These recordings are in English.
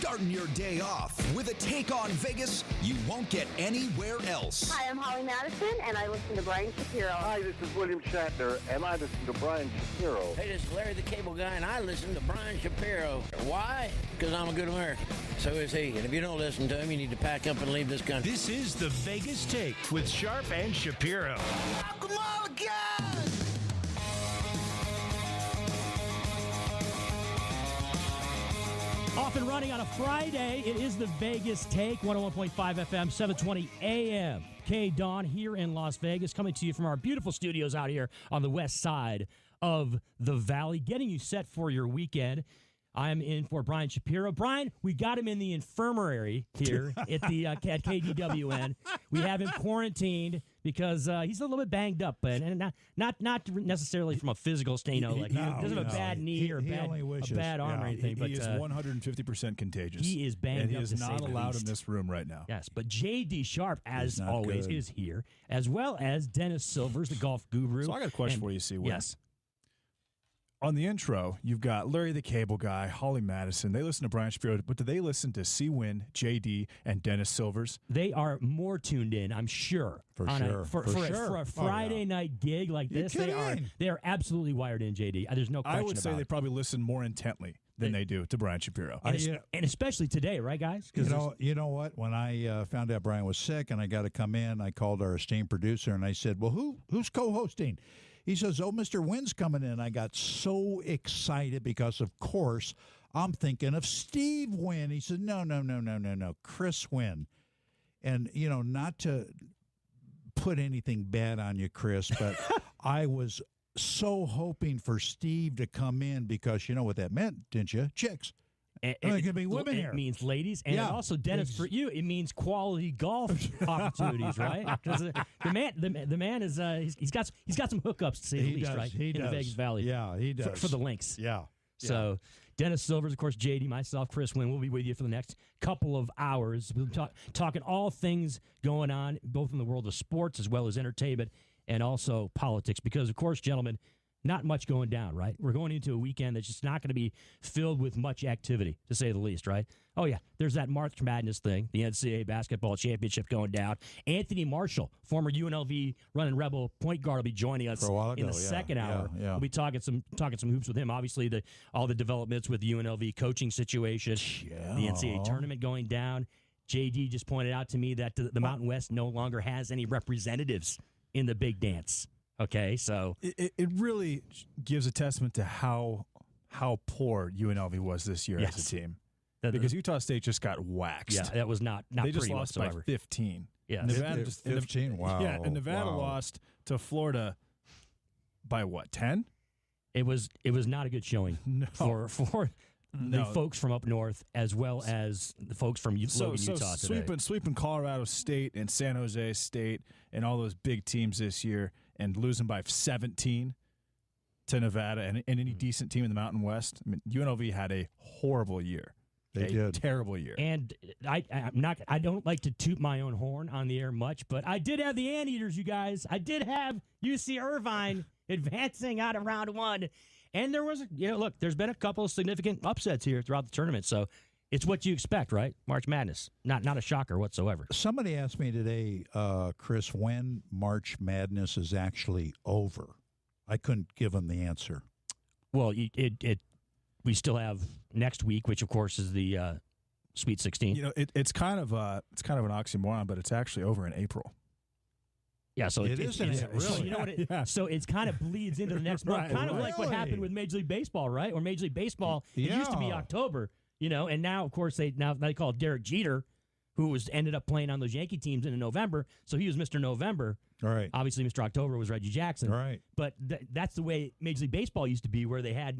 starting your day off with a take on Vegas you won't get anywhere else. Hi, I'm Holly Madison, and I listen to Brian Shapiro. Hi, this is William Shatner, and I listen to Brian Shapiro. Hey, this is Larry the Cable Guy, and I listen to Brian Shapiro. Why? Because I'm a good American. So is he. And if you don't listen to him, you need to pack up and leave this country. This is the Vegas Take with Sharp and Shapiro. Come on, guys! Off and running on a Friday, it is the Vegas Take, 101.5 FM, 720 AM. KDWN here in Las Vegas, coming to you from our beautiful studios out here on the west side of the valley, getting you set for your weekend. I'm in for Brian Shapiro. Brian, we got him in the infirmary here at the at KDWN. We have him quarantined because he's a little bit banged up, and not necessarily from a physical state. He doesn't have a bad knee or a bad arm or anything. He is 150% contagious. He is banged up. And he is not allowed in this room right now. Yes, but J.D. Sharp, as always, is here, as well as Dennis Silvers, the golf guru. So I got a question for you, C. Yes. On the intro, you've got Larry the Cable Guy, Holly Madison. They listen to Brian Shapiro, but do they listen to C. Wynn, JD, and Dennis Silvers? They are more tuned in, I'm sure. For a Friday night gig like this, they are absolutely wired in, JD. There's no question about it. I would say they probably listen more intently than they do to Brian Shapiro. And especially today, right, guys? You know what? When I found out Brian was sick and I got to come in, I called our esteemed producer and I said, well, who's co-hosting? He says, Mr. Wynn's coming in. I got so excited because, of course, I'm thinking of Steve Wynn. He said, no, Chris Wynn. And, not to put anything bad on you, Chris, but I was so hoping for Steve to come in because you know what that meant, didn't you? Chicks. It could be women here. It means ladies, and also, Dennis, for you, it means quality golf opportunities, right? Because the man is he's got some hookups to say the least, right? In the Vegas Valley, yeah, he does for the links. Yeah. So Dennis Silvers, of course, JD, myself, Chris Wynn, we'll be with you for the next couple of hours. We'll be talking all things going on, both in the world of sports as well as entertainment and also politics. Because, of course, gentlemen, not much going down, right? We're going into a weekend that's just not going to be filled with much activity, to say the least, right? Oh, yeah, there's that March Madness thing, the NCAA basketball championship going down. Anthony Marshall, former UNLV running Rebel point guard, will be joining us in the second hour. Yeah. We'll be talking some hoops with him. Obviously, all the developments with the UNLV coaching situation, the NCAA tournament going down. JD just pointed out to me that the Mountain West no longer has any representatives in the big dance. Okay, so it really gives a testament to how poor UNLV was this year as a team, because Utah State just got waxed. Yeah, that was not they just pretty lost whatsoever. by 15. Yeah, Nevada 15. Wow. Yeah, and Nevada lost to Florida by what, 10? It was not a good showing for the folks from up north as well as the folks from Utah today. Sweeping Colorado State and San Jose State and all those big teams this year and losing by 17 to Nevada and any decent team in the Mountain West. I mean, UNLV had a horrible year. They did. Terrible year. And I don't like to toot my own horn on the air much, but I did have the Anteaters, you guys. I did have UC Irvine advancing out of round one. And there was, look, there's been a couple of significant upsets here throughout the tournament. So it's what you expect, right? March Madness. Not a shocker whatsoever. Somebody asked me today, Chris, when March Madness is actually over. I couldn't give them the answer. Well, we still have next week, which of course is the Sweet 16. It's kind of an oxymoron, but it's actually over in April. Yeah, so it isn't it, really? So you know what? So it kind of bleeds into the next month, kind of like what happened with Major League Baseball, right? Or Major League Baseball, it used to be October, and now of course they call Derek Jeter, who ended up playing on those Yankee teams in November, so he was Mr. November. All right. Obviously, Mr. October was Reggie Jackson. All right. But that's the way Major League Baseball used to be, where they had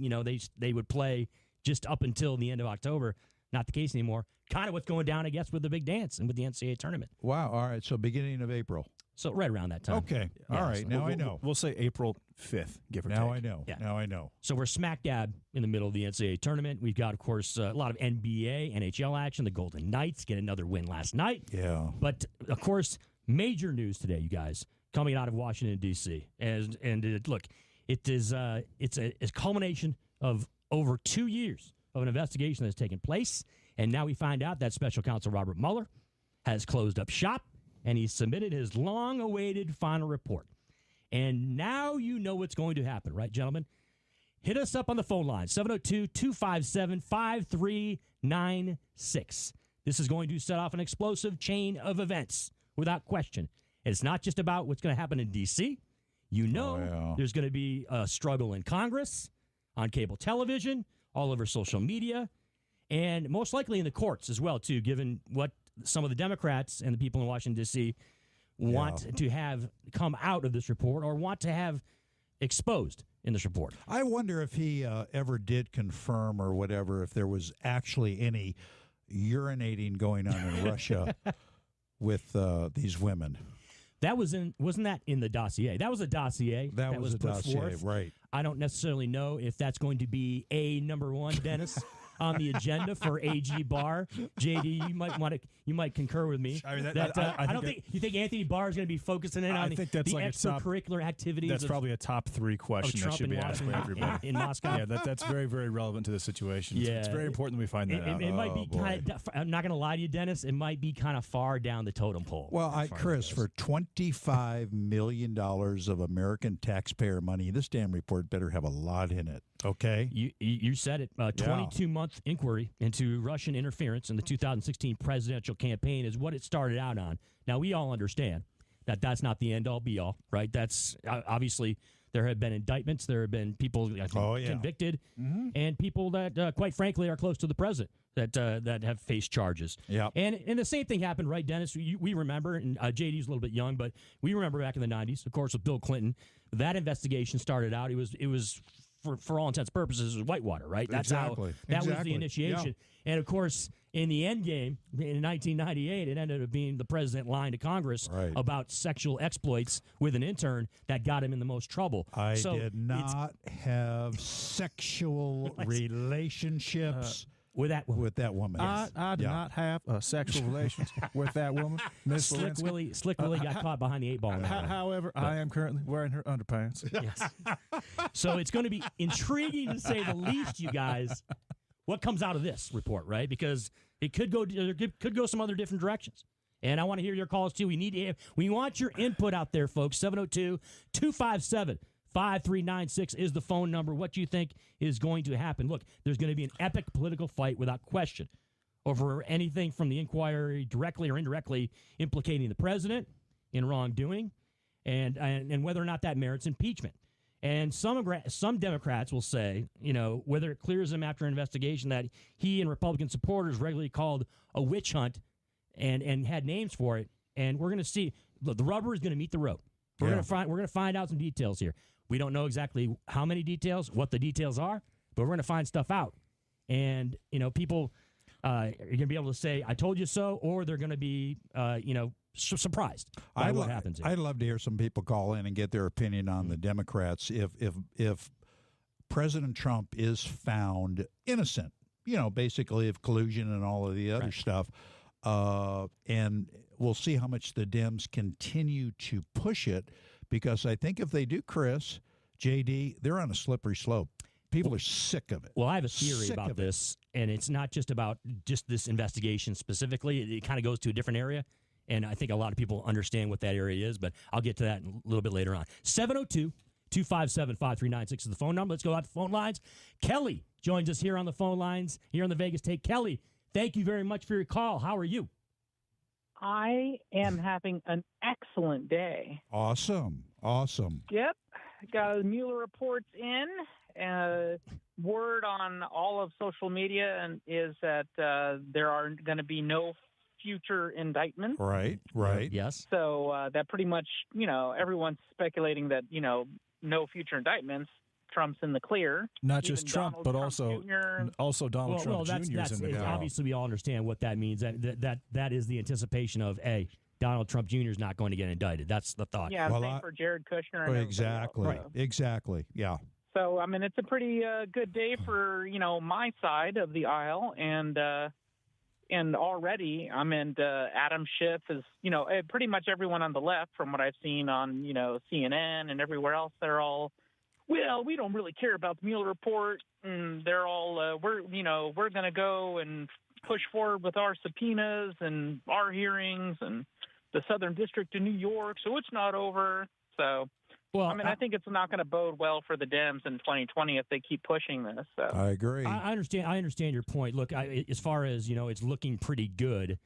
they would play just up until the end of October. Not the case anymore. Kind of what's going down, I guess, with the big dance and with the NCAA tournament. Wow. All right. So beginning of April. So right around that time. Okay. All right. Now I know. We'll say April 5th, give or take. Now I know. Yeah. Now I know. So we're smack dab in the middle of the NCAA tournament. We've got, of course, a lot of NBA, NHL action. The Golden Knights get another win last night. Yeah. But, of course, major news today, you guys, coming out of Washington, D.C. Look, it's a culmination of over 2 years of an investigation that's taken place. And now we find out that special counsel Robert Mueller has closed up shop, and he's submitted his long-awaited final report. And now you know what's going to happen, right, gentlemen? Hit us up on the phone line, 702-257-5396. This is going to set off an explosive chain of events, without question. And it's not just about what's going to happen in D.C. You know there's going to be a struggle in Congress, on cable television, all over social media, and most likely in the courts as well, too, given what some of the Democrats and the people in Washington, D.C. want to have come out of this report or want to have exposed in this report. I wonder if he ever did confirm or whatever, if there was actually any urinating going on in Russia with these women. That wasn't that in the dossier? That was a dossier that was a put dossier, forth. right? I don't necessarily know if that's going to be a number one, Dennis, on the agenda for AG Barr. JD, you might concur with me. I mean, I don't think you think Anthony Barr is going to be focusing in on the extracurricular activities. That's probably a top 3 question that should be asked by everybody in Moscow. Yeah, that's very, very relevant to the situation. Yeah, it's very important that we find that out. It might be kind of. I'm not going to lie to you, Dennis. It might be kind of far down the totem pole. Well, Chris, for $25 million of American taxpayer money, this damn report better have a lot in it. Okay, you said it. 22-month inquiry into Russian interference in the 2016 presidential campaign is what it started out on. Now, we all understand that that's not the end-all, be-all, right? That's obviously there have been indictments. There have been people convicted, and people that, quite frankly, are close to the president that have faced charges. Yeah. And the same thing happened, right, Dennis? We remember, and JD's a little bit young, but we remember back in the 90s, of course, with Bill Clinton, that investigation started out. It was for all intents and purposes, it was whitewater, right? That's how that was the initiation. Yeah. And of course, in the end game, in 1998, it ended up being the president lying to Congress about sexual exploits with an intern that got him in the most trouble. I did not have sexual relationships with that woman. I did not have sexual relations with that woman, Miss Slick Willie got caught behind the 8 ball. However, I am currently wearing her underpants. Yes. So it's going to be intriguing to say the least, you guys, what comes out of this report, right? Because it could go some other different directions. And I want to hear your calls, too. We want your input out there, folks. 702-257-5396 is the phone number. What do you think is going to happen? Look, there's going to be an epic political fight without question over anything from the inquiry directly or indirectly implicating the president in wrongdoing and whether or not that merits impeachment. And some Democrats will say, whether it clears them after an investigation that he and Republican supporters regularly called a witch hunt and had names for it. And we're going to see, look, the rubber is going to meet the road. We're going to find out some details here. We don't know exactly how many details, what the details are, but we're going to find stuff out. And, people are going to be able to say, I told you so, or they're going to be, surprised by what happens here. I'd love to hear some people call in and get their opinion on the Democrats. If President Trump is found innocent, basically of collusion and all of the other stuff, and we'll see how much the Dems continue to push it, because I think if they do, Chris, JD, they're on a slippery slope. People are sick of it. Well, I have a theory about this, and it's not just about this investigation specifically. It kind of goes to a different area, and I think a lot of people understand what that area is, but I'll get to that a little bit later on. 702-257-5396 is the phone number. Let's go out to the phone lines. Kelly joins us here on the phone lines, here on the Vegas Take. Kelly, thank you very much for your call. How are you? I am having an excellent day. Awesome. Yep. Got Mueller reports in. Word on all of social media is that there are going to be no future indictments. Right. Yes. So that pretty much, everyone's speculating that, no future indictments. Trump's in the clear. Not just Trump, but also Donald Trump Jr. is in the clear. Obviously, we all understand what that means. That is the anticipation of Donald Trump Jr. is not going to get indicted. That's the thought. Yeah, same for Jared Kushner. And exactly. Yeah. So, it's a pretty good day for, my side of the aisle. And already, Adam Schiff is, pretty much everyone on the left, from what I've seen on, CNN and everywhere else, they're all well, we don't really care about the Mueller report, and they're all we're going to go and push forward with our subpoenas and our hearings and the Southern District of New York, so it's not over. So, well, I think it's not going to bode well for the Dems in 2020 if they keep pushing this. So. I agree. I understand your point. Look, as far as it's looking pretty good.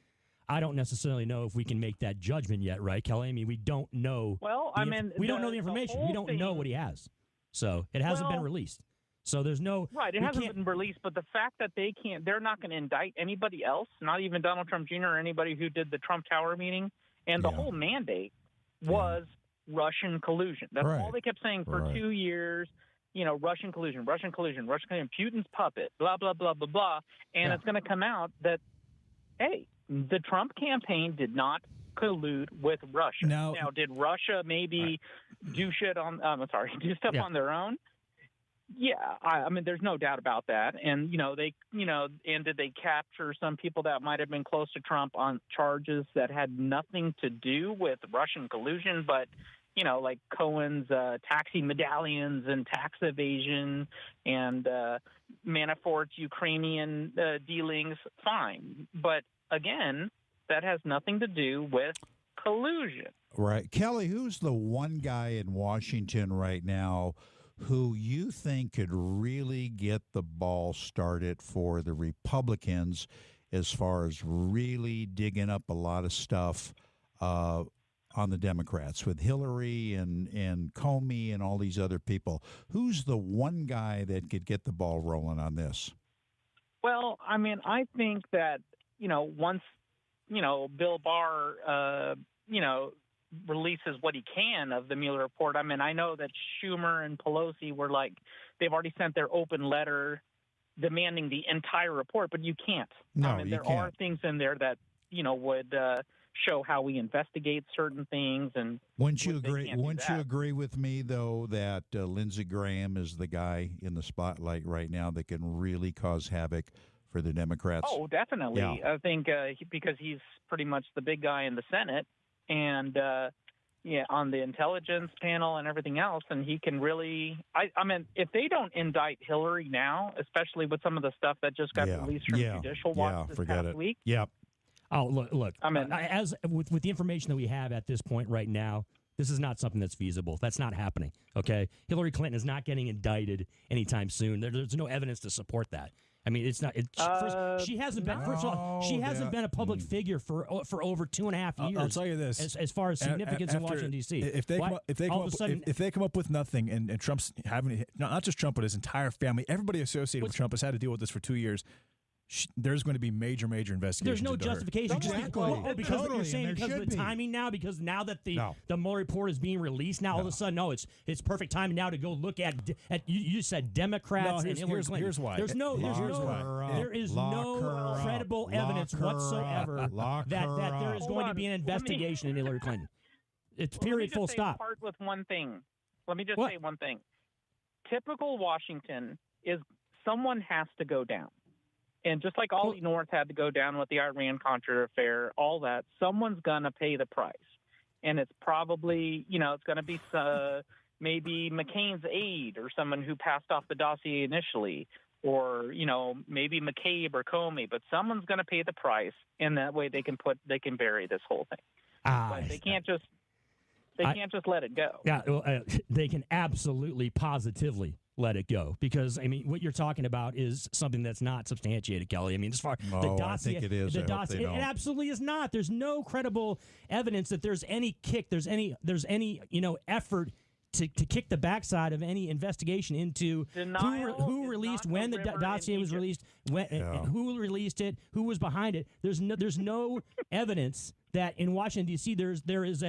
I don't necessarily know if we can make that judgment yet, right, Kelly? I mean, we don't know. Well, we don't know the information. We don't know what he has, so it hasn't been released. So there's no right. It hasn't been released, but the fact that they're not going to indict anybody else, not even Donald Trump Jr. or anybody who did the Trump Tower meeting, and the whole mandate was Russian collusion. That's all they kept saying for 2 years. Russian collusion, Putin's puppet, blah blah blah blah blah, and it's going to come out that hey. The Trump campaign did not collude with Russia. Now did Russia maybe do stuff on their own? Yeah, I mean, there's no doubt about that. And and did they capture some people that might have been close to Trump on charges that had nothing to do with Russian collusion, but like Cohen's taxi medallions and tax evasion and Manafort's Ukrainian dealings? Fine, but again, that has nothing to do with collusion. Right. Kelly, who's the one guy in Washington right now who you think could really get the ball started for the Republicans as far as really digging up a lot of stuff on the Democrats with Hillary and Comey and all these other people? Who's the one guy that could get the ball rolling on this? Well, I mean, I think that once, Bill Barr, releases what he can of the Mueller report. I mean, I know that Schumer and Pelosi were they've already sent their open letter demanding the entire report, but you can't. No, I mean, there are things in there that, would show how we investigate certain things. And wouldn't you agree? Wouldn't you agree with me though that Lindsey Graham is the guy in the spotlight right now that can really cause havoc for the Democrats? Oh, definitely. Yeah. I think because he's pretty much the big guy in the Senate and on the intelligence panel and everything else, and he can really. I mean, if they don't indict Hillary now, especially with some of the stuff that just got released from Judicial Watch this past week. Yeah. Oh, look. I mean, as with the information that we have at this point right now, this is not something that's feasible. That's not happening. Okay, Hillary Clinton is not getting indicted anytime soon. There's no evidence to support that. I mean, it's not. She hasn't been. First of all, she hasn't been a public figure for over 2.5 years. I'll tell you this: as far as significance in Washington D.C., if they come up with nothing, and Trump's having not just Trump, but his entire family, everybody associated with Trump has had to deal with this for 2 years. There's going to be major investigations. There's no justification. Exactly. Because you're saying because of the timing now, because now that the Mueller report is being released, now all of a sudden, it's perfect time now to go look at you said Democrats and Hillary Clinton. Here's why. There is no credible evidence whatsoever that there is going to be an investigation in Hillary Clinton. It's period, full stop. Part with one thing. Let me just say one thing. Typical Washington is someone has to go down. And just like Ollie North had to go down with the Iran-Contra affair, all that, someone's going to pay the price. And it's probably, it's going to be maybe McCain's aide or someone who passed off the dossier initially, or, maybe McCabe or Comey. But someone's going to pay the price, and that way they can bury this whole thing. But they can't just let it go. Yeah, they can absolutely, positively let it go, because I mean, what you're talking about is something that's not substantiated, Kelly. I mean, as far the dossier, I think it is. The dossier, it absolutely is not. There's no credible evidence that there's any kick, there's any effort to kick the backside of any investigation into who released, when the dossier was released, who released it, who was behind it. There's no evidence that in Washington D.C. there is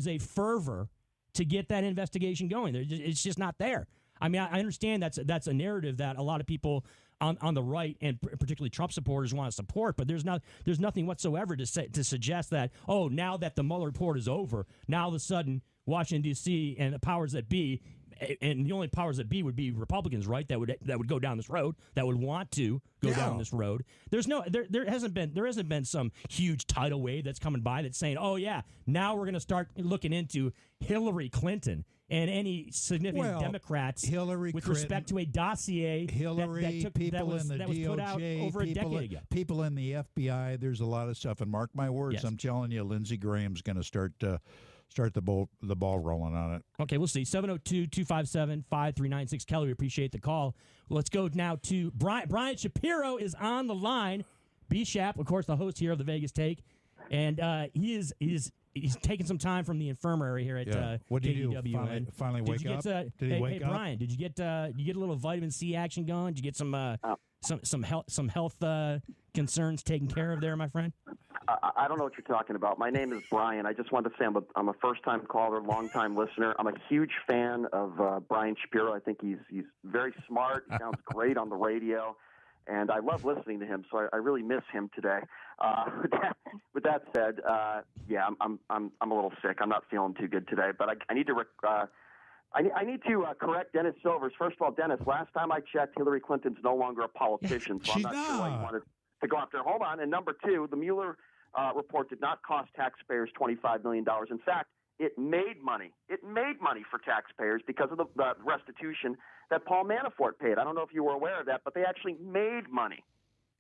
a fervor to get that investigation going. It's just not there. I mean, I understand that's a narrative that a lot of people on the right and particularly Trump supporters want to support, but there's nothing whatsoever to suggest that now that the Mueller report is over, now all of a sudden Washington D.C. and the powers that be, and the only powers that be would be Republicans, right? That would go down this road, that would want to go down this road. There hasn't been some huge tidal wave that's coming by that's saying, now we're going to start looking into Hillary Clinton and any significant Democrats Hillary with Clinton, respect to a dossier Hillary, that was put out over a decade ago. People in the FBI. There's a lot of stuff. And mark my words, I'm telling you, Lindsey Graham's going to start the ball rolling on it. Okay, we'll see. 702-257-5396. Kelly, we appreciate the call. Let's go now to Brian. Brian Shapiro is on the line. B. Shap, of course, the host here of the Vegas Take. And he's taking some time from the infirmary here at what did you KDWN. do? Finally wake up? Did he wake up? Brian, did you get a little vitamin C action going? Did you get some health concerns taken care of there, my friend? I don't know what you're talking about. My name is Brian. I just wanted to say I'm a first-time caller, long-time listener. I'm a huge fan of Brian Shapiro. I think he's very smart. He sounds great on the radio, and I love listening to him. So I really miss him today. With that said, I'm a little sick. I'm not feeling too good today, but I need to. I need to correct Dennis Silvers. First of all, Dennis, last time I checked, Hillary Clinton's no longer a politician, so I'm not sure why you wanted to go after her. Hold on. And number two, the Mueller report did not cost taxpayers $25 million. In fact, it made money. It made money for taxpayers because of the restitution that Paul Manafort paid. I don't know if you were aware of that, but they actually made money.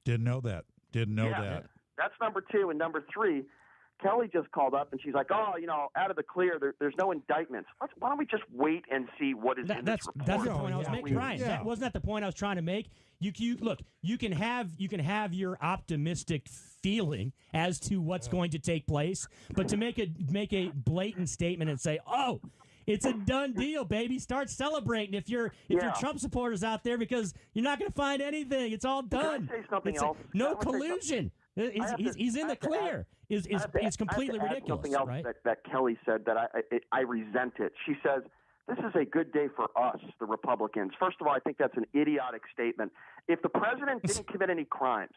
Didn't know that. That. That's number two. And number three, Kelly just called up and she's like, out of the clear, there's no indictments. Why don't we just wait and see what is in this report? That's the point I was making, Brian. Wasn't that the point I was trying to make? You can have your optimistic feeling as to what's going to take place, but to make a blatant statement and say, "Oh, it's a done deal, baby. Start celebrating if you're Trump supporters out there because you're not going to find anything. It's all done." Can I say something else? No collusion. He's in the clear. It's completely ridiculous. Something else right? that Kelly said that I resent it. She says, "This is a good day for us, the Republicans." First of all, I think that's an idiotic statement. If the president didn't commit any crimes,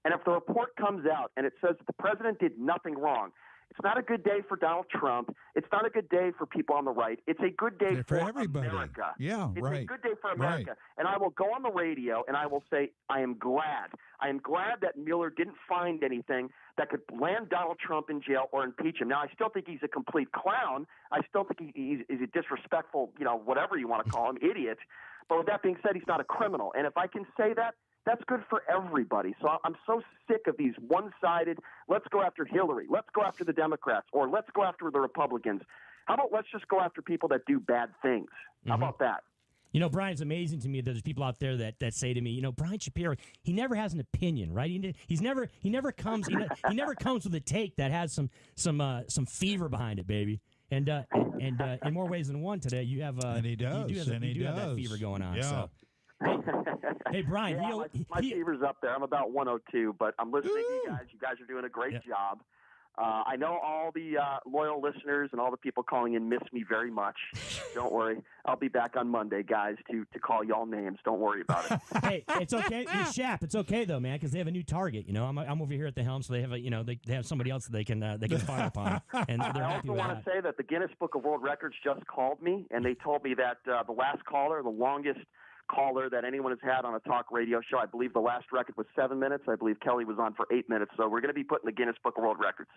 and if the report comes out and it says that the president did nothing wrong, it's not a good day for Donald Trump. It's not a good day for people on the right. It's a good day for everybody. America. Yeah, it's right. a good day for America. Right. And I will go on the radio and I will say, I am glad. I am glad that Mueller didn't find anything that could land Donald Trump in jail or impeach him. Now, I still think he's a complete clown. I still think he's a disrespectful, whatever you want to call him, idiot. But with that being said, he's not a criminal. And if I can say that, that's good for everybody. So I'm so sick of these one-sided, let's go after Hillary, let's go after the Democrats, or let's go after the Republicans. How about let's just go after people that do bad things? How about that? Brian, it's amazing to me that there's people out there that say to me, Brian Shapiro, he never has an opinion, right? He never comes with a take that has some fever behind it, baby. And in more ways than one today, you have and he does, you do have that fever going on. Yeah. So. Hey, Brian. My fever's up there. I'm about 102, but I'm listening to you guys. You guys are doing a great job. I know all the loyal listeners and all the people calling in miss me very much. Don't worry. I'll be back on Monday, guys, to call y'all names. Don't worry about it. Hey, it's okay. Shap, it's okay, though, man, because they have a new target. I'm over here at the helm, so they have they have somebody else that they can fire upon. And I also want to say that the Guinness Book of World Records just called me, and they told me that the last caller, the longest caller that anyone has had on a talk radio show. I believe the last record was 7 minutes. I believe Kelly was on for 8 minutes. So we're going to be put in the Guinness Book of World Records.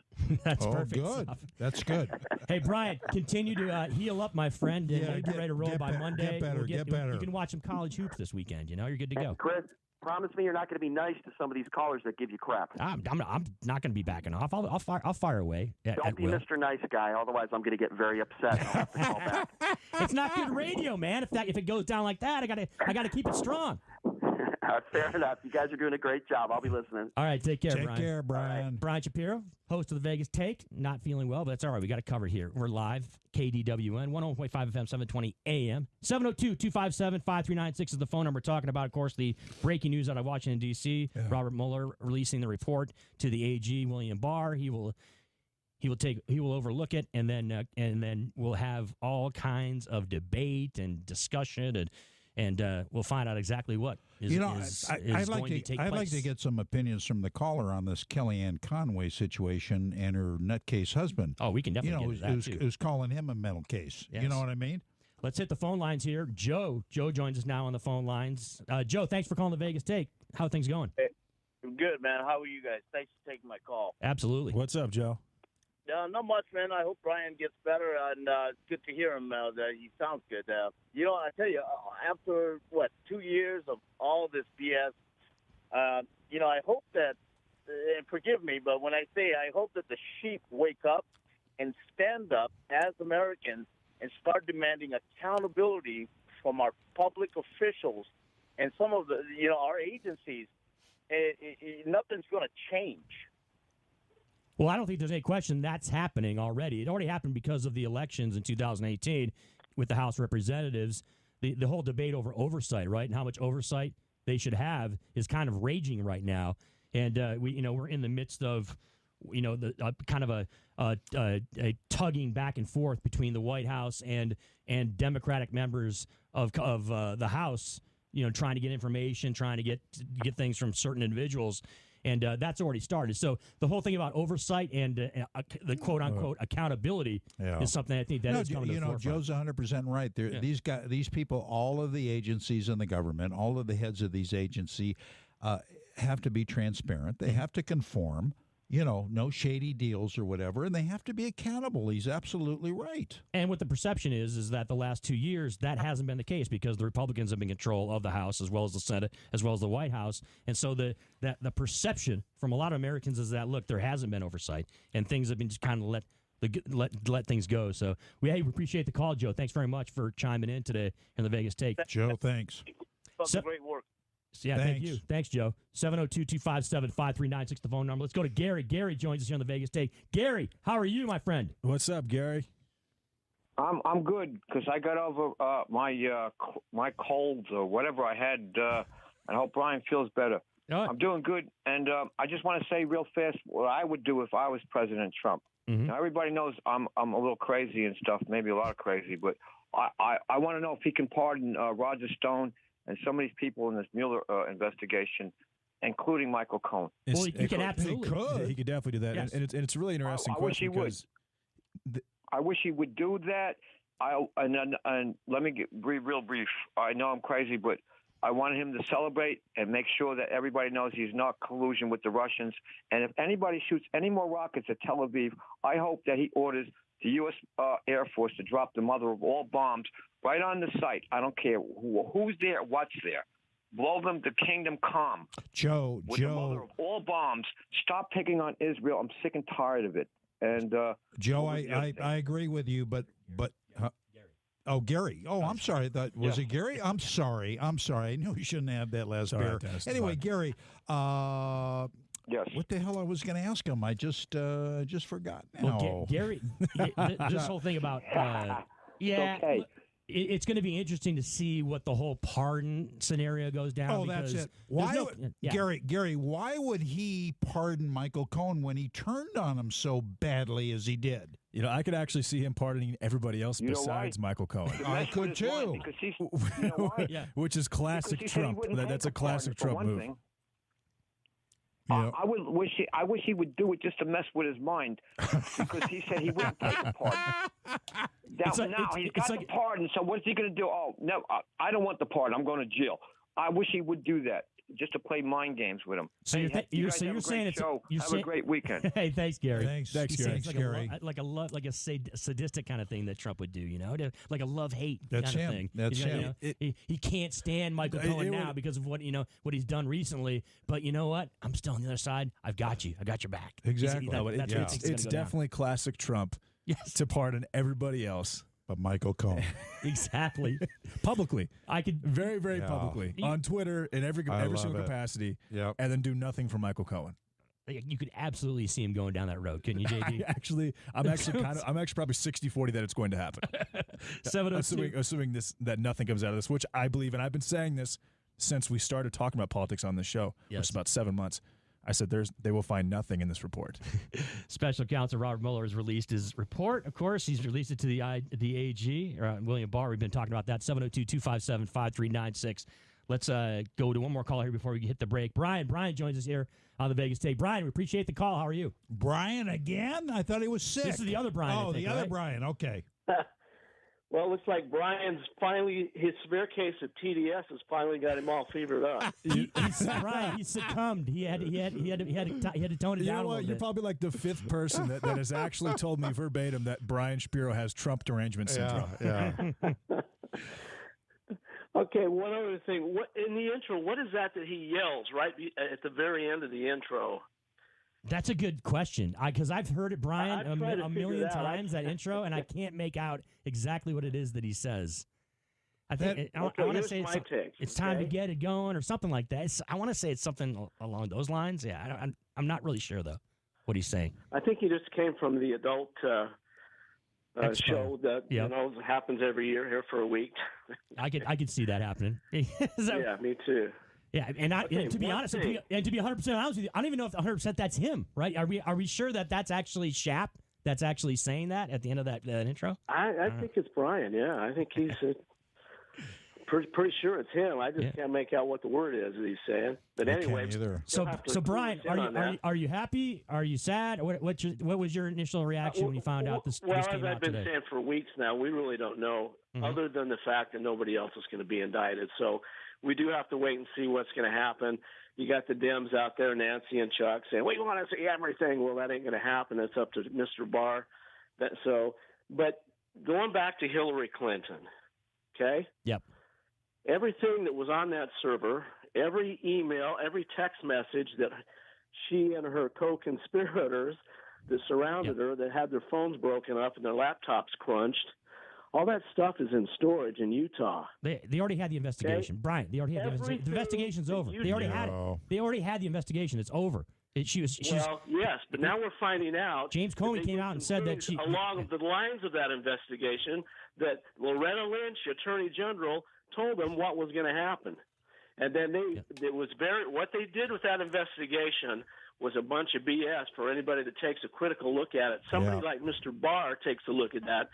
That's perfect. Good. Stuff. That's good. Hey, Brian, continue to heal up, my friend, and get ready to roll by Monday. Get better. You can watch some college hoops this weekend. You're good to go. Chris, promise me you're not going to be nice to some of these callers that give you crap. I'm not going to be backing off. I'll fire away. Don't be Mr. Nice Guy, otherwise I'm going to get very upset. And I'll have to call back. It's not good radio, man. If it goes down like that, I gotta keep it strong. Fair enough. You guys are doing a great job. I'll be listening. All right, take care, Brian. Take care, Brian. Right. Brian Shapiro, host of the Vegas Take, not feeling well, but that's all right. We got it covered here. We're live, KDWN, 101.5 FM, 720 AM. 702-257-5396 is the phone number. Talking about, of course, the breaking news out of Washington, D.C. Yeah. Robert Mueller releasing the report to the AG, William Barr. He will overlook it, and then we'll have all kinds of debate and discussion, and we'll find out exactly what is going to take place. I'd like to get some opinions from the caller on this Kellyanne Conway situation and her nutcase husband. Oh, we can definitely get into that, too. Who's calling him a mental case. Yes. You know what I mean? Let's hit the phone lines here. Joe joins us now on the phone lines. Joe, thanks for calling the Vegas Take. How are things going? Hey, good, man. How are you guys? Thanks for taking my call. Absolutely. What's up, Joe? Not much, man. I hope Brian gets better, and it's good to hear him. He sounds good. I tell you, after, 2 years of all this BS, I hope that, and forgive me, but when I say I hope that the sheep wake up and stand up as Americans and start demanding accountability from our public officials and some of the, our agencies. Nothing's going to change. Well, I don't think there's any question that's happening already. It already happened because of the elections in 2018 with the House of Representatives. The whole debate over oversight, right, and how much oversight they should have is kind of raging right now. And we're in the midst of kind of a tugging back and forth between the White House and Democratic members of the House. Trying to get information, trying to get things from certain individuals. And that's already started. So the whole thing about oversight and the quote-unquote accountability is something I think that is coming to the forefront. Joe's 100% right. These people, all of the agencies in the government, all of the heads of these agencies have to be transparent. They have to conform. No shady deals or whatever, and they have to be accountable. He's absolutely right. And what the perception is that the last 2 years, that hasn't been the case because the Republicans have been in control of the House as well as the Senate, as well as the White House. And so the perception from a lot of Americans is that, look, there hasn't been oversight, and things have been just kind of let things go. So we appreciate the call, Joe. Thanks very much for chiming in today in the Vegas Take. Joe, thanks. Great work. Yeah, thank you. Thanks, Joe. 702-257-5396, the phone number. Let's go to Gary. Gary joins us here on the Vegas Take. Gary, how are you, my friend? What's up, Gary? I'm good because I got over my colds or whatever I had. I hope Brian feels better. I'm doing good, and I just want to say real fast what I would do if I was President Trump. Mm-hmm. Now, everybody knows I'm a little crazy and stuff, maybe a lot of crazy, but I want to know if he can pardon Roger Stone and some of these people in this Mueller investigation, including Michael Cohen. Well, he can absolutely. He could definitely do that. Yes. And it's a really interesting question. I wish he would do that. And let me be real brief. I know I'm crazy, but I want him to celebrate and make sure that everybody knows he's not collusion with the Russians. And if anybody shoots any more rockets at Tel Aviv, I hope that he orders the U.S. Air Force to drop the mother of all bombs right on the site. I don't care who's there, what's there. Blow them the kingdom come. Joe. The mother of all bombs. Stop picking on Israel. I'm sick and tired of it. And Joe, I agree with you, but Gary. Oh, I'm sorry. Was it Gary? I'm sorry. I knew you shouldn't have that last beer. Anyway, Gary. Yes. What the hell I was going to ask him? I just forgot now. Well, Gary, this whole thing about okay. It's going to be interesting to see what the whole pardon scenario goes down. Oh, that's it. Gary, why would he pardon Michael Cohen when he turned on him so badly as he did? I could actually see him pardoning everybody else besides Michael Cohen. I could too. Because he's, you know why? Which is classic Trump. That's a classic Trump move. I wish he would do it just to mess with his mind, because he said he wouldn't take a pardon. He's got the pardon, so what's he going to do? Oh, no, I don't want the pardon. I'm going to jail. I wish he would do that, just to play mind games with him. So you're saying have a great weekend. Hey, thanks, Gary. Thanks, Gary. Like a sadistic kind of thing that Trump would do, like a love-hate kind of thing. That's him. He can't stand Michael Cohen now because of what he's done recently. But you know what? I'm still on the other side. I've got you. I got your back. Exactly. It's definitely classic Trump to pardon everybody else. But Michael Cohen. Exactly. Publicly. I could very, very publicly. On Twitter, in every single capacity. Yep. And then do nothing for Michael Cohen. You could absolutely see him going down that road, couldn't you, JD? I'm actually probably 60-40 that it's going to happen. 702. Assuming that nothing comes out of this, which I believe, and I've been saying this since we started talking about politics on this show, which is about 7 months. I said they will find nothing in this report. Special counsel Robert Mueller has released his report. Of course, he's released it to the AG, William Barr. We've been talking about that. 702-257-5396. Let's go to one more call here before we hit the break. Brian joins us here on the Vegas Take. Brian, we appreciate the call. How are you? Brian again? I thought he was sick. This is the other Brian. Oh, the other right? Brian. Okay. Well, it looks like his severe case of TDS has finally got him all fevered up. Brian, he succumbed. He had to tone it down a little bit. You're probably like the fifth person that has actually told me verbatim that Brian Shapiro has Trump derangement syndrome. Yeah. Okay, one other thing. What in the intro? What is that he yells right at the very end of the intro? That's a good question. Because I've heard it, Brian, a million times, that intro, and I can't make out exactly what it is that he says. I think I want to say it's time to get it going or something like that. I want to say it's something along those lines. Yeah, I'm not really sure, though, what he's saying. I think he just came from the adult show that happens every year here for a week. I could see that happening. Yeah, me too. Yeah, and to be honest, to be 100% honest with you, I don't even know if 100% that's him, right? Are we sure that that's actually Shap that's actually saying that at the end of that intro? I think it's Brian. Yeah, I think he's pretty sure it's him. I just can't make out what the word is that he's saying. But anyway, so Brian, are you happy? Are you sad? What was your initial reaction when you found out this came out today? Well, as I've been saying for weeks now, we really don't know, other than the fact that nobody else is going to be indicted. So we do have to wait and see what's going to happen. You got the Dems out there, Nancy and Chuck, saying, "We want to see everything." Well, that ain't going to happen. It's up to Mr. Barr. But going back to Hillary Clinton, okay? Yep. Everything that was on that server, every email, every text message that she and her co-conspirators that surrounded her, that had their phones broken up and their laptops crunched, all that stuff is in storage in Utah. They already had the investigation, Brian. They already had the investigation. The investigation's over. They already had it. They already had the investigation. It's over. Yes, but now we're finding out. James Comey came out and said that along the lines of that investigation, that Loretta Lynch, Attorney General, told them what was going to happen, and then what they did with that investigation was a bunch of BS for anybody that takes a critical look at it. Somebody like Mr. Barr takes a look at that,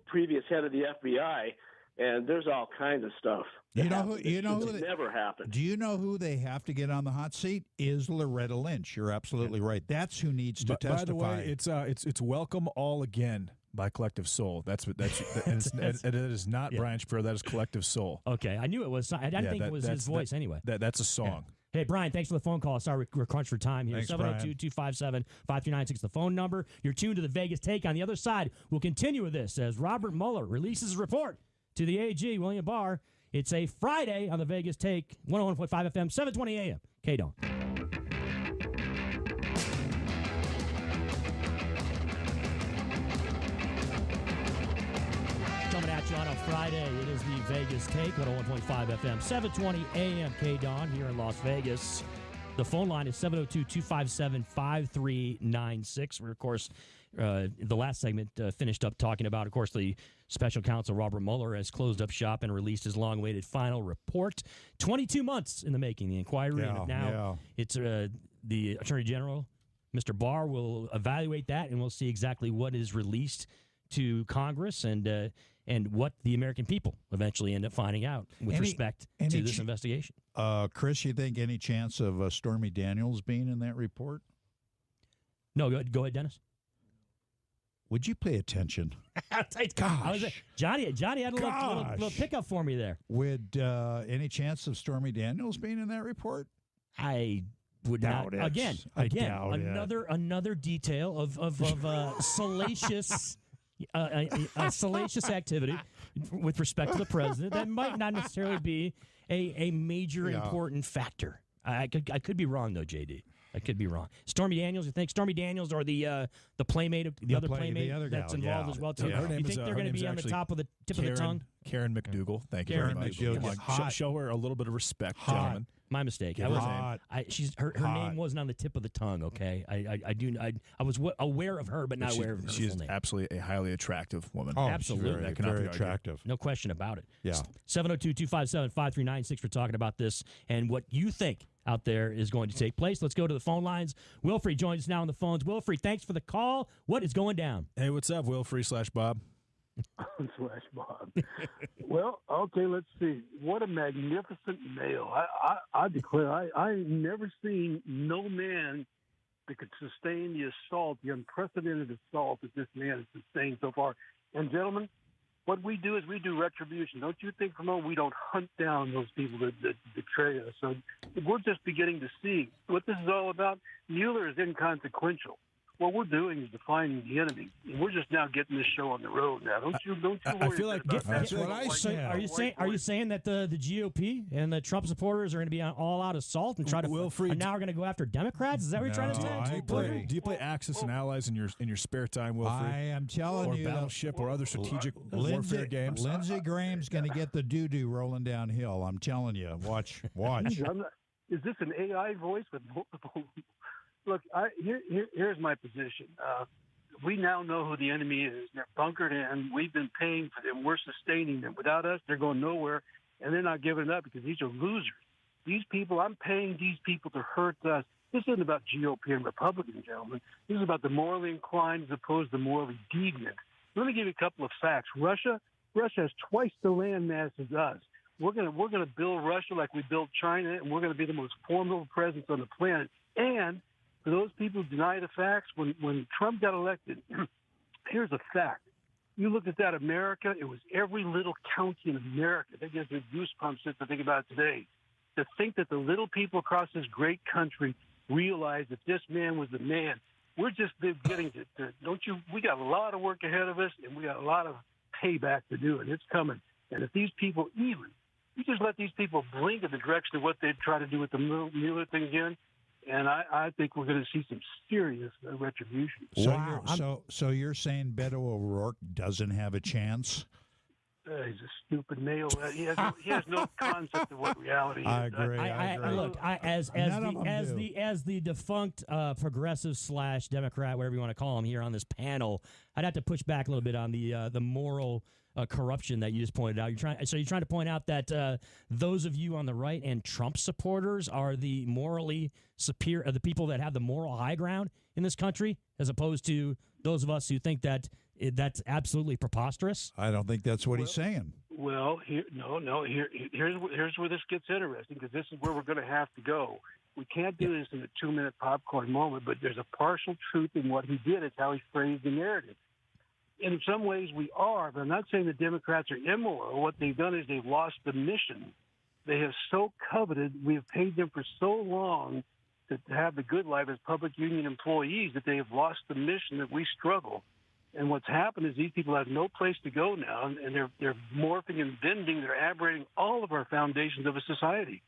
previous head of the FBI, and there's all kinds of stuff. Never happened. Do you know who they have to get on the hot seat? Is Loretta Lynch. You're absolutely right. That's who needs to testify. By the way, it's Welcome All Again by Collective Soul. It is not Brian Shapiro. That is Collective Soul. Okay, I knew it was. I didn't think it was his voice anyway. That's a song. Yeah. Hey, Brian, thanks for the phone call. Sorry, we're crunched for time here. 702-257-5396, the phone number. You're tuned to the Vegas Take. On the other side, we'll continue with this as Robert Mueller releases his report to the AG, William Barr. It's a Friday on the Vegas Take, 101.5 FM, 720 AM, KDWN. Coming at you on a Friday, it is the Vegas Take, 101.5 FM, 720 AM, KDWN here in Las Vegas. The phone line is 702-257-5396. We're, of course, the last segment finished up talking about, of course, the special counsel Robert Mueller has closed up shop and released his long-awaited final report. 22 months in the making, the inquiry. And now it's the Attorney General, Mr. Barr, will evaluate that, and we'll see exactly what is released to Congress and what the American people eventually end up finding out with respect to this investigation. Chris, you think any chance of Stormy Daniels being in that report? No, go ahead, Dennis. Would you pay attention? Gosh. Johnny had a little pickup for me there. Would any chance of Stormy Daniels being in that report? I would doubt not. It. Again, another detail of salacious. Salacious activity with respect to the president that might not necessarily be a major important factor. I could be wrong though, JD. I could be wrong. Stormy Daniels, you think Stormy Daniels or the playmate, the other playmate that's involved as well too? Yeah. You think they're going to be on the top of the tip of the tongue? Karen McDougal. Thank you very much. Come on, show her a little bit of respect, gentlemen. My mistake. Her name wasn't on the tip of the tongue. Okay, I was aware of her, but not aware of her She's full name. absolutely a highly attractive woman. Oh, absolutely, very attractive. No question about it. Yeah. 702-257-5396. We're talking about this and what you think out there is going to take place. Let's go to the phone lines. Wilfrey joins us now on the phones. Wilfrey, thanks for the call. What is going down? Hey, what's up, Wilfrey/Bob? /Bob. Well, okay, let's see. What a magnificent male. I declare, I ain't never seen no man that could sustain the assault, the unprecedented assault that this man has sustained so far. And, gentlemen, What we do is we do retribution. Don't you think, Ramon, we don't hunt down those people that betray us? So we're just beginning to see what this is all about. Mueller is inconsequential. What we're doing is defining the enemy. We're just now getting this show on the road now. Don't you worry I feel like about that. that's what I say. Are you saying that the GOP and the Trump supporters are going to be on all-out assault and try to now are going to go after Democrats? Is that what you're trying to say? Do you play Axis and Allies in your spare time, Wilfred? I am telling you, or Battleship or other strategic warfare games. Lindsey Graham's going to get the doo-doo rolling downhill. I'm telling you. Watch. Is this an AI voice with multiple? Look, here's my position. We now know who the enemy is. They're bunkered in. We've been paying for them. We're sustaining them. Without us, they're going nowhere, and they're not giving up because these are losers. These people, I'm paying these people to hurt us. This isn't about GOP and Republican, gentlemen. This is about the morally inclined as opposed to morally deviant. Let me give you a couple of facts. Russia has twice the land mass as us. We're gonna build Russia like we built China, and we're gonna be the most formidable presence on the planet. And for those people who deny the facts, when Trump got elected, here's a fact. You look at that America, it was every little county in America. That gives me goosebumps just to think about it today. To think that the little people across this great country realize that this man was the man. We're just getting to we got a lot of work ahead of us, and we got a lot of payback to do, and it's coming. And if these people you just let these people blink in the direction of what they'd try to do with the Mueller thing again, and I think we're going to see some serious retribution. So you're saying Beto O'Rourke doesn't have a chance? He's a stupid male. He has no concept of what reality is. I agree. Look, as the defunct progressive / Democrat, whatever you want to call him here on this panel, I'd have to push back a little bit on the moral corruption that you just pointed out. You're trying to point out that those of you on the right and Trump supporters are the morally superior, the people that have the moral high ground in this country, as opposed to those of us who think that that's absolutely preposterous. I don't think that's what he's saying. Well, here's where this gets interesting, because this is where we're going to have to go. We can't do this in a 2-minute popcorn moment, but there's a partial truth in what he did. It's how he phrased the narrative. In some ways we are, but I'm not saying the Democrats are immoral. What they've done is they've lost the mission. They have so coveted, we have paid them for so long to have the good life as public union employees that they have lost the mission that we struggle. And what's happened is these people have no place to go now, and they're morphing and bending. They're aberrating all of our foundations of a society.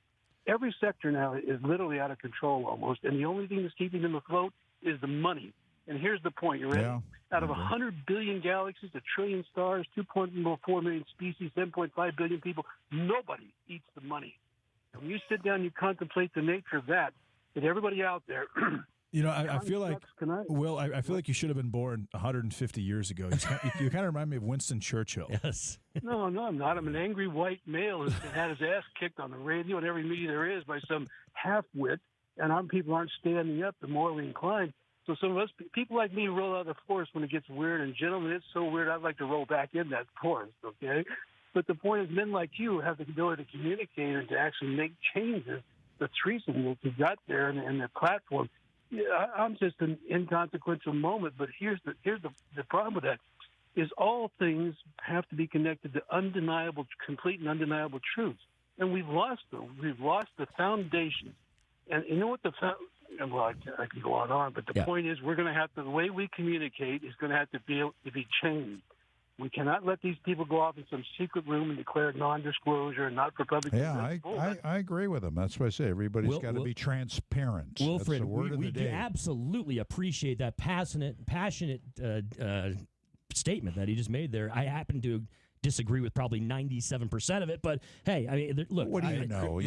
Every sector now is literally out of control almost, and the only thing that's keeping them afloat is the money. And here's the point. You ready? Yeah. Out of 100 billion galaxies, 1 trillion stars, 2.4 million species, 7.5 billion people, nobody eats the money. And when you sit down and you contemplate the nature of that everybody out there... I feel like, Will, I feel like you should have been born 150 years ago. You kind of remind me of Winston Churchill. Yes. No, I'm not. I'm an angry white male who's had his ass kicked on the radio and every media there is by some half-wit, and people aren't standing up, they're morally inclined. So some of us, people like me, roll out of the forest when it gets weird, and gentlemen, it's so weird I'd like to roll back in that forest, okay? But the point is, men like you have the ability to communicate and to actually make changes. The threesome that you got there and the platform, I'm just an inconsequential moment, but here's the problem with that is all things have to be connected to undeniable, complete and undeniable truths, and we've lost them. We've lost the foundation, and you know what well, I can go on, but the point is we're going to have to, the way we communicate is going to have to be changed. We cannot let these people go off in some secret room and declare non-disclosure and not for public. Yeah, I agree with him. That's why I say everybody's got to be transparent. Wilfred, That's the word of the day. Absolutely appreciate that passionate statement that he just made there. I happen to disagree with probably 97% of it, but hey, I mean, look. What do you know?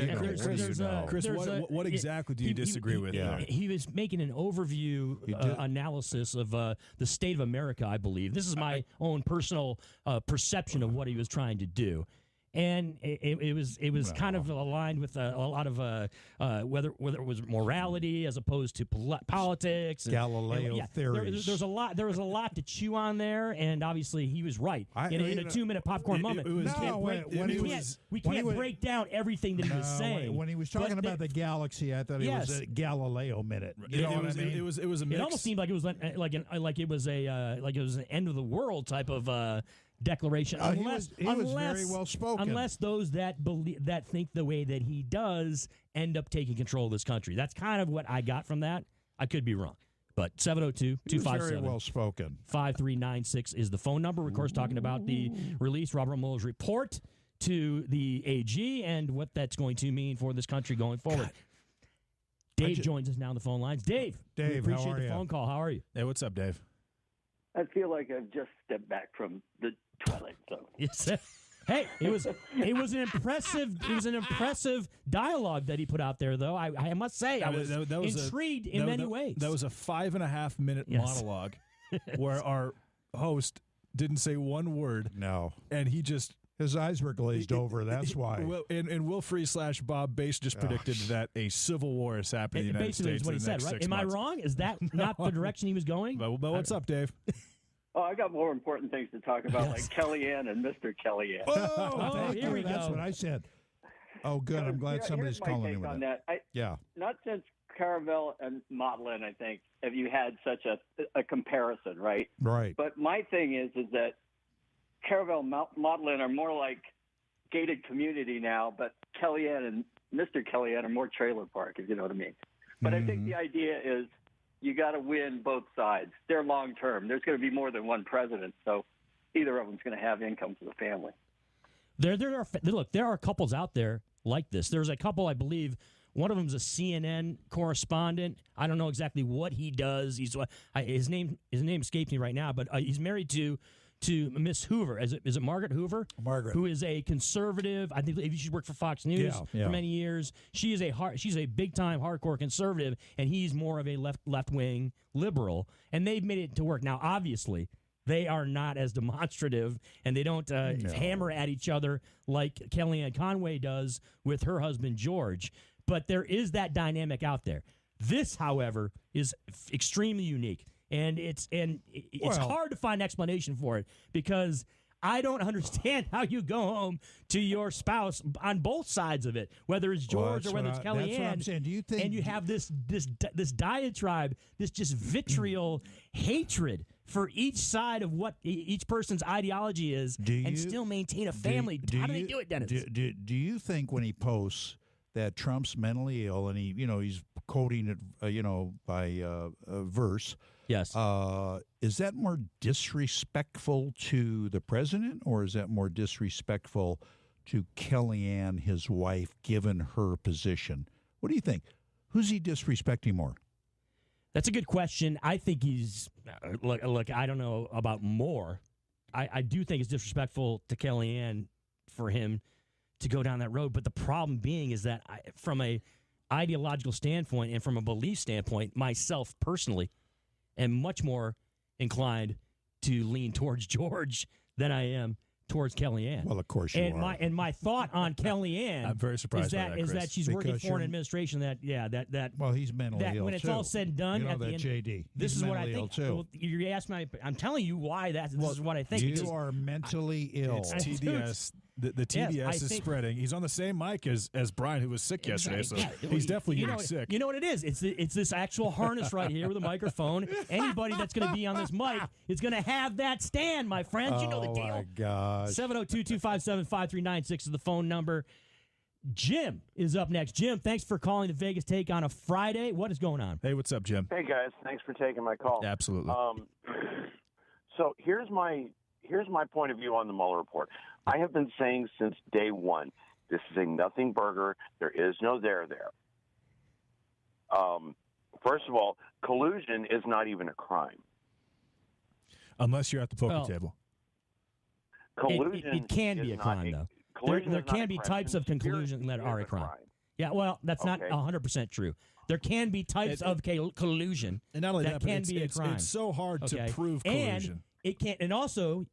Chris, what exactly do you disagree with? He was making an overview analysis of the state of America, I believe. This is my own personal perception of what he was trying to do. And it was kind of aligned with a lot of whether it was morality as opposed to politics, and, Galileo theories. There was a lot to chew on there, and obviously he was right in a 2-minute popcorn moment. We can't break down everything that he was saying. When he was talking about the galaxy, I thought it was a Galileo minute. You know what I mean? It was a mix. It almost seemed like it was like it was an end of the world type of declaration. He was very well spoken. Unless those that think the way that he does end up taking control of this country. That's kind of what I got from that. I could be wrong. But 702-257. Very well spoken. 5396 is the phone number. We're, of course, talking about the release, Robert Mueller's report to the AG and what that's going to mean for this country going forward. Dave joins us now on the phone lines. Dave, we appreciate how are the you? phone call. How are you? Hey, what's up, Dave? I feel like I've just stepped back from the Twilight Zone. Yes. Hey, it was an impressive dialogue that he put out there, though. I must say, I was intrigued in many ways. That was a 5.5 minute monologue where our host didn't say one word. No, and he just his eyes were glazed over. That's why. And Will Free / Bob Bass just predicted that a civil war is happening in the United States. Basically, is what he said, right? Am I wrong? Is that not the direction he was going? But what's up, Dave? Oh, I got more important things to talk about, like Kellyanne and Mr. Kellyanne. Oh, here we go. That's what I said. Oh, good. I'm glad somebody's calling in with on that. Yeah. Not since Caravel and Motlin, I think, have you had such a comparison, right? Right. But my thing is that Caravel and Motlin are more like gated community now, but Kellyanne and Mr. Kellyanne are more trailer park, if you know what I mean. But I think the idea is you got to win both sides. They're long term. There's going to be more than one president, so either of them's going to have income for the family. There are couples out there like this. There's a couple, I believe. One of them's a CNN correspondent. I don't know exactly what he does. His name escapes me right now, but he's married to Miss Hoover. Is it Margaret Hoover? Margaret, who is a conservative. I think she worked for Fox News for many years. She's a big time hardcore conservative, and he's more of a left wing liberal. And they've made it to work. Now, obviously, they are not as demonstrative, and they don't hammer at each other like Kellyanne Conway does with her husband George. But there is that dynamic out there. This, however, is extremely unique. And it's hard to find explanation for it because I don't understand how you go home to your spouse on both sides of it, whether it's George or whether it's Kellyanne. That's what I'm saying. Do you think? And you have this diatribe, this just vitriol hatred for each side of what each person's ideology is, and still maintain a family. How do they do it, Dennis? Do you think when he posts that Trump's mentally ill and he's quoting it by verse? Yes. Is that more disrespectful to the president, or is that more disrespectful to Kellyanne, his wife, given her position? What do you think? Who's he disrespecting more? That's a good question. I think he's look. I don't know about more. I do think it's disrespectful to Kellyanne for him to go down that road. But the problem being is that from a ideological standpoint and from a belief standpoint, myself personally, am much more inclined to lean towards George than I am towards Kellyanne. Well, of course you are. And my thought on Kellyanne I'm very surprised is that she's working for an administration that well, he's mentally ill when it's too. all said and done, you know at that the end, JD. This He's is what I mentally think. ill, too. Well, you asked me. I'm telling you why this is what I think. You are mentally ill. It's TDS. The TDS is spreading. He's on the same mic as Brian, who was sick yesterday, so he's definitely getting sick. You know what it is? It's this actual harness right here with a microphone. Anybody that's going to be on this mic is going to have that stand, my friends. You know the deal. Oh, my gosh. 702-257-5396 is the phone number. Jim is up next. Jim, thanks for calling the Vegas Take on a Friday. What is going on? Hey, what's up, Jim? Hey, guys. Thanks for taking my call. Absolutely. So here's my point of view on the Mueller report. I have been saying since day one, this is a nothing burger. There is no there. First of all, collusion is not even a crime. Unless you're at the poker table. Collusion it can be a crime, though. There can be types of collusion that are a crime. Yeah, well, that's not 100% true. There can be types of collusion and not only that can be a crime. It's so hard to prove collusion. It can, and also,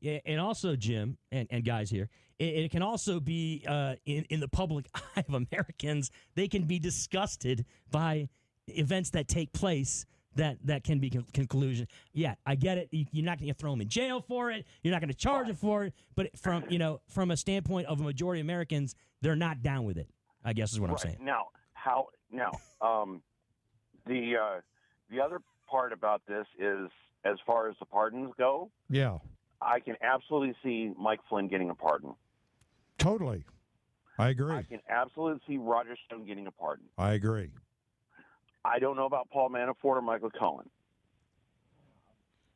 Jim and guys here, it can also be in the public eye of Americans. They can be disgusted by events that take place that can be collusion. Yeah, I get it. You're not going to throw them in jail for it. You're not going to charge them for it. But from a standpoint of a majority of Americans, they're not down with it. I guess is what I'm saying. Now, the other part about this is, as far as the pardons go, yeah, I can absolutely see Mike Flynn getting a pardon. Totally. I agree. I can absolutely see Roger Stone getting a pardon. I agree. I don't know about Paul Manafort or Michael Cohen.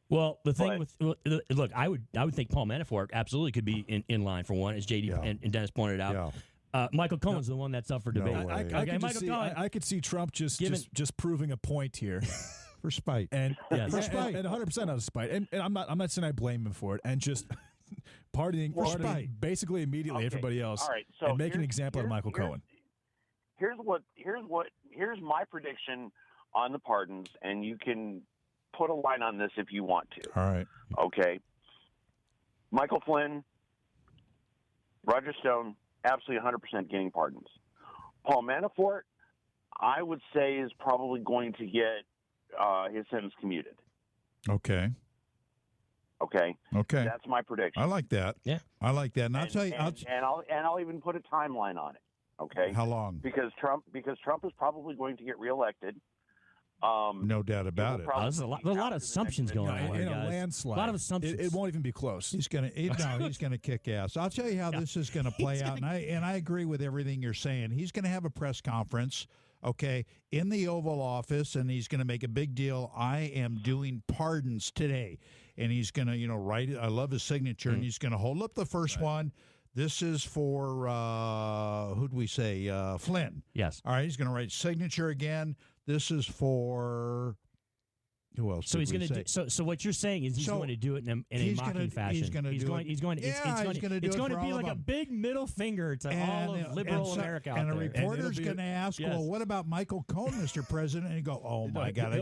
Well, the thing look, I would think Paul Manafort absolutely could be in line for one, as JD and Dennis pointed out. Yeah. Michael Cohen's the one that's up for debate. I could see Trump just proving a point here. For spite. And for spite. And 100% out of spite. And I'm not saying I blame him for it. And just partying basically immediately everybody else. All right, so and make an example out of Michael Cohen. Here's my prediction on the pardons, and you can put a line on this if you want to. All right. Okay. Michael Flynn, Roger Stone, absolutely 100% getting pardons. Paul Manafort, I would say, is probably going to get his sentence commuted. Okay. Okay. That's my prediction. I like that. Yeah. I like that. And I'll tell you, I'll even put a timeline on it. Okay. How long? Because Trump is probably going to get reelected. No doubt about it. There's a lot of assumptions going on in guys. a landslide. A lot of assumptions. It won't even be close. He's gonna kick ass. I'll tell you how this is gonna play out, and I agree with everything you're saying. He's gonna have a press conference, okay, in the Oval Office, and he's gonna make a big deal. I am doing pardons today, and he's gonna write it. I love his signature, and he's gonna hold up the first one. This is for who'd we say? Flynn. Yes. All right. He's gonna write signature again. This is for who else? So he's going to do. So what you're saying is he's going to do it in a mocking fashion. He's going to do it. He's going to. It's going to be like a big middle finger to all of liberal America out there. And a reporter's going to ask, "Well, what about Michael Cohen, Mr. President?" And he go, "Oh my God,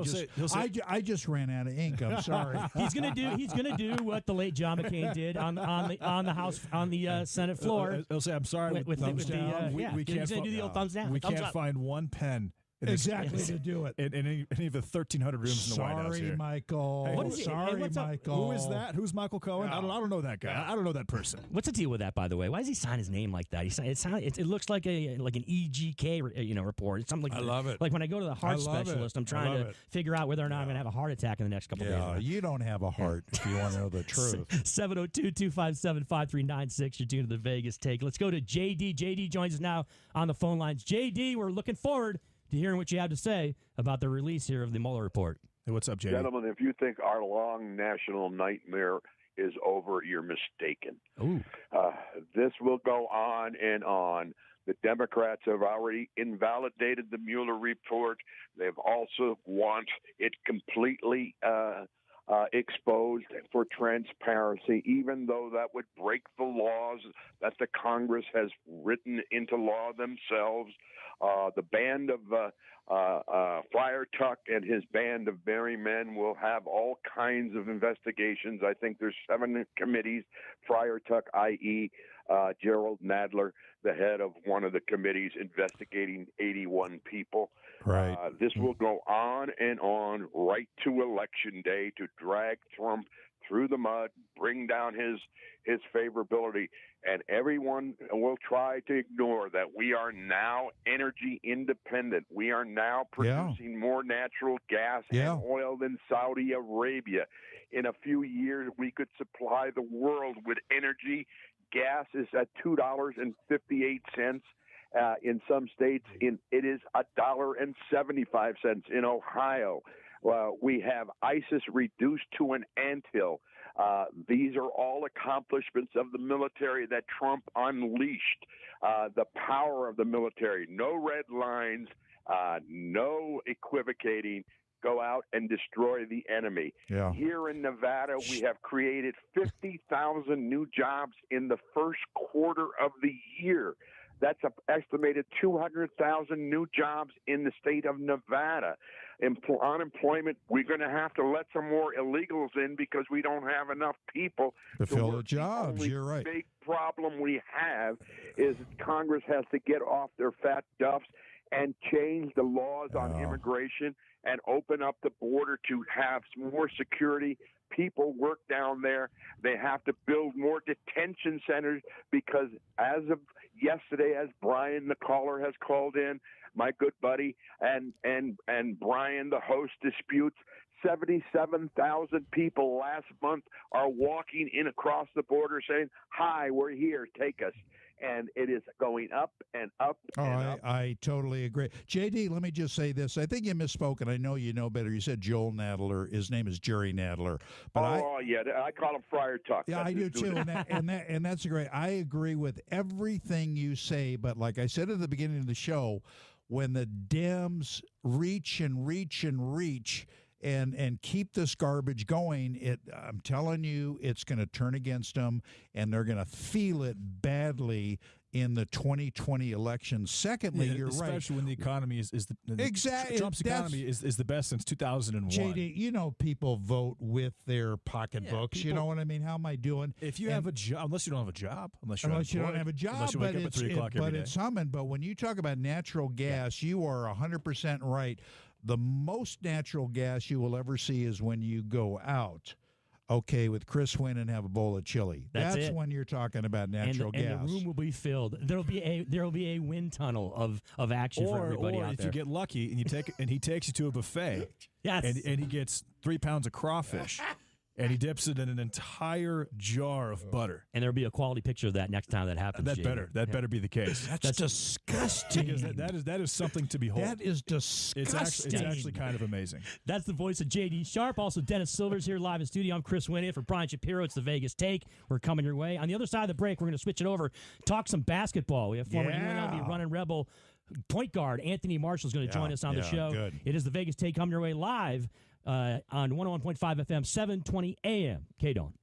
I just ran out of ink. I'm sorry." He's going to do what the late John McCain did on the House on the Senate floor. He'll say, "I'm sorry." With thumbs down. We can't do the old thumbs down. We can't find one pen. Exactly to do it in any of the 1,300 rooms in the White House here. Michael. Sorry, Michael. Who is that? Who's Michael Cohen? I don't know that guy. I don't know that person. What's the deal with that, by the way? Why does he sign his name like that? It looks like an EGK report. It's something like I love it. Like when I go to the heart specialist, I'm trying to figure out whether or not I'm going to have a heart attack in the next couple of days. Yeah, you don't have a heart if you want to know the truth. 702-257-5396. You're tuned to the Vegas Take. Let's go to JD. JD joins us now on the phone lines. JD, we're looking forward to hearing what you have to say about the release here of the Mueller Report. Hey, what's up, JD? Gentlemen, if you think our long national nightmare is over, you're mistaken. Ooh. This will go on and on. The Democrats have already invalidated the Mueller Report. They've also want it completely exposed for transparency, even though that would break the laws that the Congress has written into law themselves. The band of Friar Tuck and his band of merry men will have all kinds of investigations. I think there's 7 committees. Friar Tuck, i.e., Gerald Nadler, the head of one of the committees investigating 81 people. Right. This will go on and on right to Election Day to drag Trump through the mud, bring down his favorability, and everyone will try to ignore that we are now energy independent. We are now producing more natural gas and oil than Saudi Arabia. In a few years, we could supply the world with energy. Gas is at $2.58. In some states, it is $1.75 in Ohio. We have ISIS reduced to an anthill. These are all accomplishments of the military that Trump unleashed. The power of the military, no red lines, no equivocating. Go out and destroy the enemy. Yeah. Here in Nevada, we have created 50,000 new jobs in the first quarter of the year. That's an estimated 200,000 new jobs in the state of Nevada. Unemployment, we're going to have to let some more illegals in because we don't have enough people to fill the jobs. You're right. The big problem we have is Congress has to get off their fat duffs and change the laws on immigration and open up the border to have more security. People work down there. They have to build more detention centers because as of yesterday, as Brian, the caller, has called in, my good buddy, and Brian, the host, disputes. 77,000 people last month are walking in across the border saying, "Hi, we're here, take us." And it is going up and up and up. I totally agree. JD, let me just say this. I think you misspoke, and I know you know better. You said Joel Nadler. His name is Jerry Nadler. But I call him Friar Tuck. Yeah, I do too, and that's great. I agree with everything you say, but like I said at the beginning of the show, when the Dems reach and reach and reach and keep this garbage going, I'm telling you, it's going to turn against them, and they're going to feel it badly in the 2020 election. Secondly, you're right. Especially when the economy is the exactly Trump's economy is the best since 2001. JD, you know, people vote with their pocketbooks. You know what I mean? How am I doing? If you have a job, unless you don't have a job, unless you don't have a job, unless you wake up at 3 o'clock every day. It's humming. But when you talk about natural gas, you are 100% right. The most natural gas you will ever see is when you go out, with Chris Wynn and have a bowl of chili. That's when you're talking about natural gas. And the room will be filled. There'll be a wind tunnel of action for everybody out there. Or if you get lucky and he takes you to a buffet, yes, and he gets 3 pounds of crawfish. And he dips it in an entire jar of butter. And there'll be a quality picture of that next time that happens. That better be the case. That's disgusting. Because that is something to behold. That is disgusting. It's actually kind of amazing. That's the voice of JD Sharp. Also, Dennis Silver's here live in studio. I'm Chris Wynn for Brian Shapiro. It's the Vegas Take. We're coming your way. On the other side of the break, we're going to switch it over, talk some basketball. We have former UNLV running Rebel point guard Anthony Marshall is going to join us on the show. Good. It is the Vegas Take coming your way live on 101.5 FM, 720 AM. KDWN.